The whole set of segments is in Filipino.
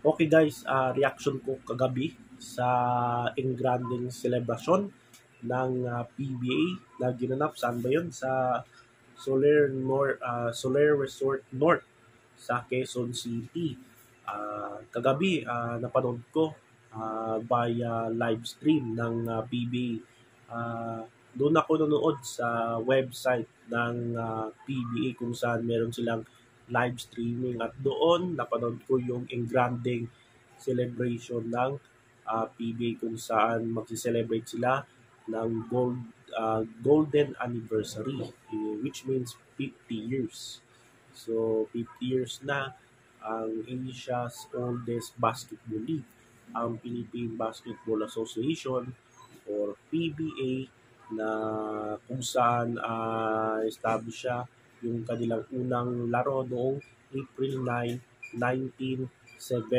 Okay guys, reaction ko kagabi sa Engranding celebration ng PBA na ginanap saan ba yun? Sa Soler Resort North sa Quezon City. Kagabi, napanood ko via live stream ng PBA. Doon ako nanood sa website ng PBA kung saan meron silang live streaming at doon napanood ko yung Engranding celebration ng PBA kung saan magsi-celebrate sila ng golden anniversary, which means 50 years. So 50 years na ang Asia's oldest basketball league, ang Philippine Basketball Association or PBA, na kung saan establish siya yung kanilang unang laro noong April 9, 1975.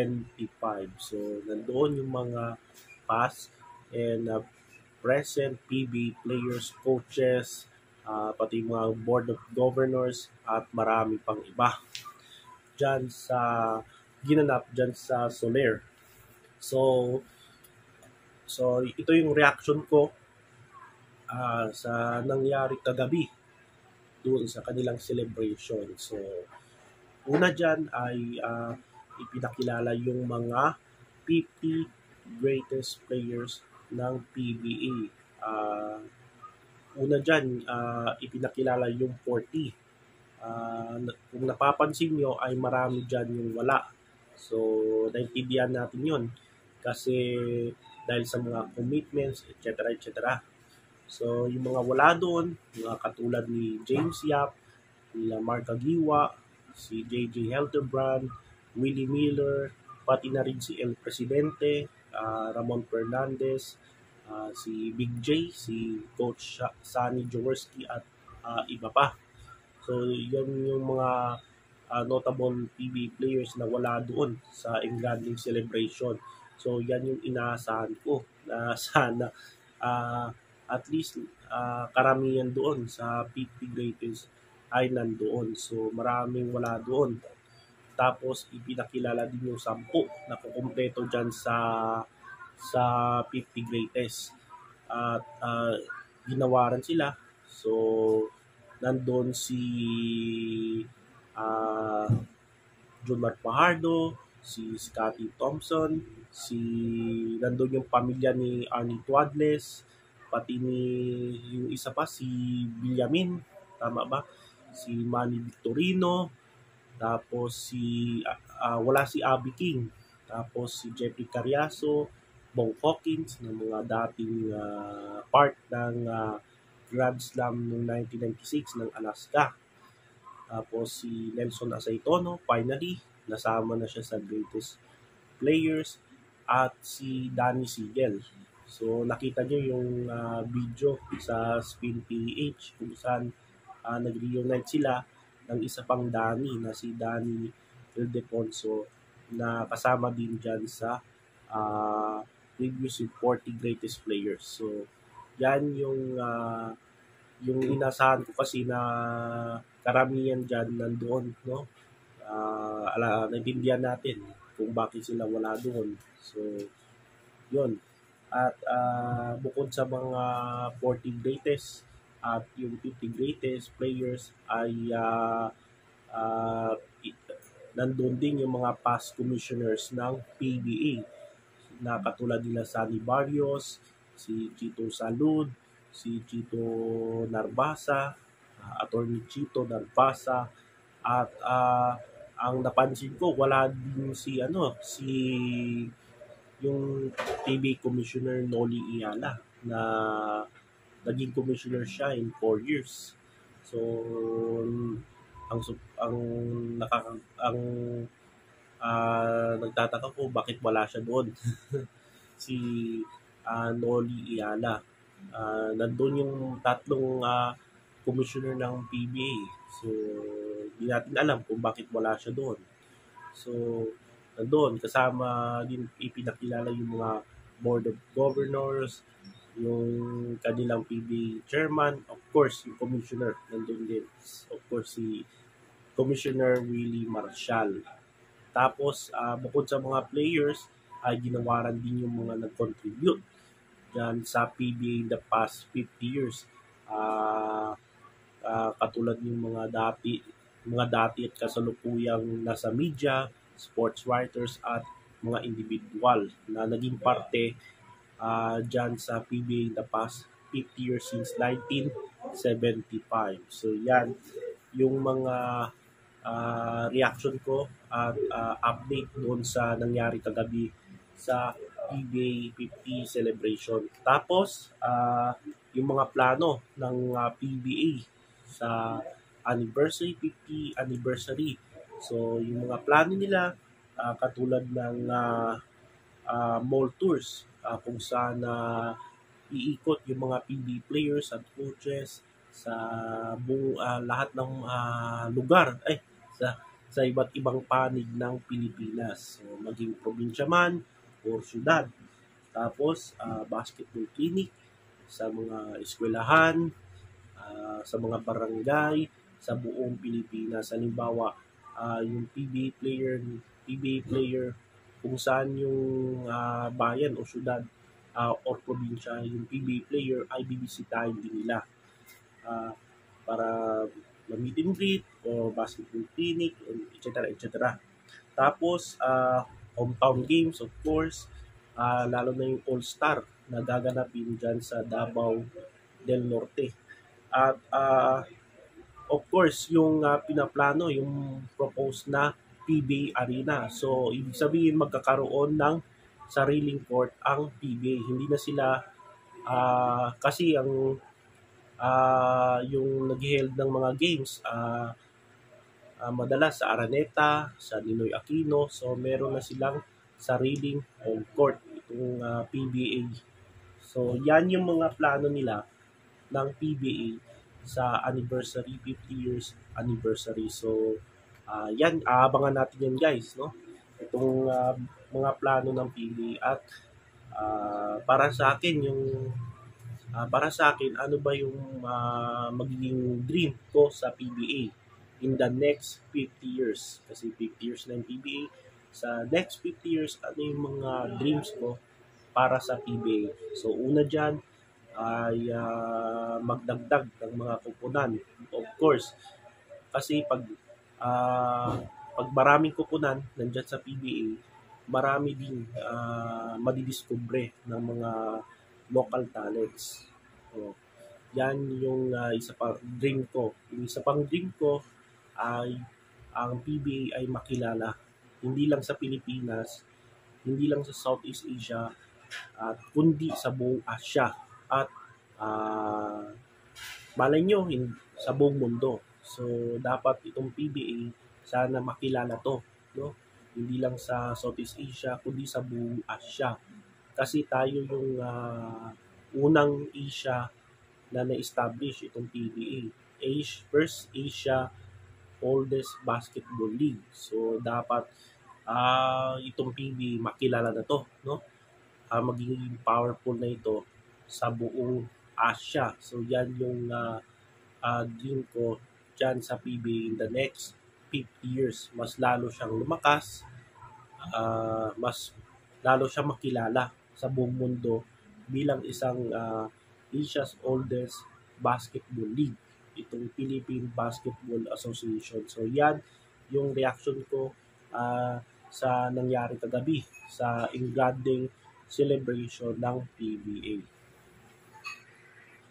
So nandoon yung mga past and present PBA players, coaches, pati mga board of governors at marami pang iba dyan sa ginanap dyan sa Soler. So, so ito yung reaction ko sa nangyari kagabi doon sa kanilang celebration. So, una dyan ay ipinakilala yung mga 50 greatest players ng PBA. Una dyan, ipinakilala yung 40. Kung napapansin nyo ay marami dyan yung wala. So, naintindihan natin yun kasi dahil sa mga commitments, etc. etc. So, yung mga wala doon, mga katulad ni James Yap, nila Mark Agiwa, si JJ Helterbrand, Willie Miller, pati na rin si El Presidente, Ramon Fernandez, si Big J, si Coach Sunny Jaworski at iba pa. So, yan yung mga notable PBA players na wala doon sa Englanding celebration. So, yan yung inaasahan ko na sana uh, at least karamihan doon sa 50 greatest ay nandoon. So, maraming wala doon. Tapos, ipinakilala din yung 10 na kukumpleto dyan sa 50 greatest. At ginawaran sila. So, nandun si uh, John Mark Fajardo, si Scotty Thompson, si nandun yung pamilya ni Arnie Tuadles, pati ni yung isa pa si Villamin, tama ba? Si Manny Victorino, tapos wala si Abby King, tapos si Jeffrey Carriazo, Bong Hawkins, ng mga dating part ng Grand Slam noong 1996 ng Alaska. Tapos si Nelson Aceitono, finally, nasama na siya sa greatest players, at si Danny Siegel. So nakita niyo yung video sa Spin PH kung saan nag-reunite sila ng isa pang Danny na si Danny Ildefonso na kasama din dyan sa previous 40 greatest players. So yan yung inasahan ko kasi na karamihan dyan nandoon, no? Naintindihan natin kung bakit sila wala doon. So, yun. At bukod sa mga 40 greatest at yung 50 greatest players ay uh, nandun din yung mga past commissioners ng PBA na katulad nila Sunny Barrios, si Chito Salud, si Chito Narbasa, Attorney Chito Narbasa, at ang napansin ko wala din si yung PBA Commissioner Noli Iyala na naging commissioner siya in 4 years. So ang nagtataka ko bakit wala siya doon. Si Noli Iyala. Nandun yung tatlong commissioner ng PBA. So, hindi natin alam kung bakit wala siya doon. So, nandun, kasama din ipinakilala yung mga board of governors, yung kanilang PBA chairman, of course, yung commissioner, nandun din. Of course, si Commissioner Willie Marshall. Tapos bukod sa mga players ay ginawaran din yung mga nag-contribute dyan sa PBA in the past 50 years. Ah, Katulad ng mga dati at kasalukuyang nasa media, sports writers at mga individual na naging parte dyan sa PBA in the past 50 years since 1975. So yan yung mga reaction ko at update doon sa nangyari kagabi sa PBA 50 celebration. Tapos, yung mga plano ng PBA sa anniversary, 50 anniversary. So, yung mga plano nila, katulad ng mall tours, kung saan iikot yung mga PBA players at coaches sa buong lahat ng lugar sa iba't ibang panig ng Pilipinas. So, maging probinsya man o syudad. Tapos, basketball clinic sa mga eskwelahan, sa mga barangay, sa buong Pilipinas. Halimbawa, yung PBA player kung saan yung bayan o syudad or probinsya, yung PBA player ay bibisitahin din nila ah, para mag-meet and greet o basketball clinic, etc. etc. Tapos, hometown games, of course, lalo na yung All-Star na gaganapin dyan sa Davao del Norte. At of course, yung pinaplano, yung proposed na PBA Arena. So, ibig sabihin magkakaroon ng sariling court ang PBA. Hindi na sila, kasi yung nag-held ng mga games, madalas sa Araneta, sa Ninoy Aquino. So, meron na silang sariling home court, itong PBA. So, yan yung mga plano nila ng PBA sa anniversary, 50 years anniversary. So, yan, aabangan natin yan guys, no? Itong mga plano ng PBA at para sa akin, ano ba yung magiging dream ko sa PBA in the next 50 years? Kasi 50 years na yung PBA. Sa next 50 years, ano yung mga dreams ko para sa PBA? So, una dyan ay magdagdag ng mga kupunan. Of course, kasi pag maraming kupunan nandyan sa PBA, marami din madidiscover ng mga local talents. So, yan yung isa pang dream ko. Yung isa pang dream ko ay ang PBA ay makilala hindi lang sa Pilipinas, hindi lang sa Southeast Asia, at kundi sa buong Asia at malay nyo sa buong mundo. So dapat itong PBA sana makilala to, no? Hindi lang sa Southeast Asia kundi sa buong Asia. Kasi tayo yung unang Asia na na-establish itong PBA. First Asia oldest basketball league. So dapat itong PBA makilala na to, no? Magiging powerful na ito sa buong Asia. So yan yung dream ko dyan sa PBA in the next 50 years. Mas lalo siyang lumakas, mas lalo siyang makilala sa buong mundo bilang isang Asia's oldest basketball league, itong Philippine Basketball Association. So yan yung reaction ko sa nangyari kagabi sa Engrading celebration ng PBA.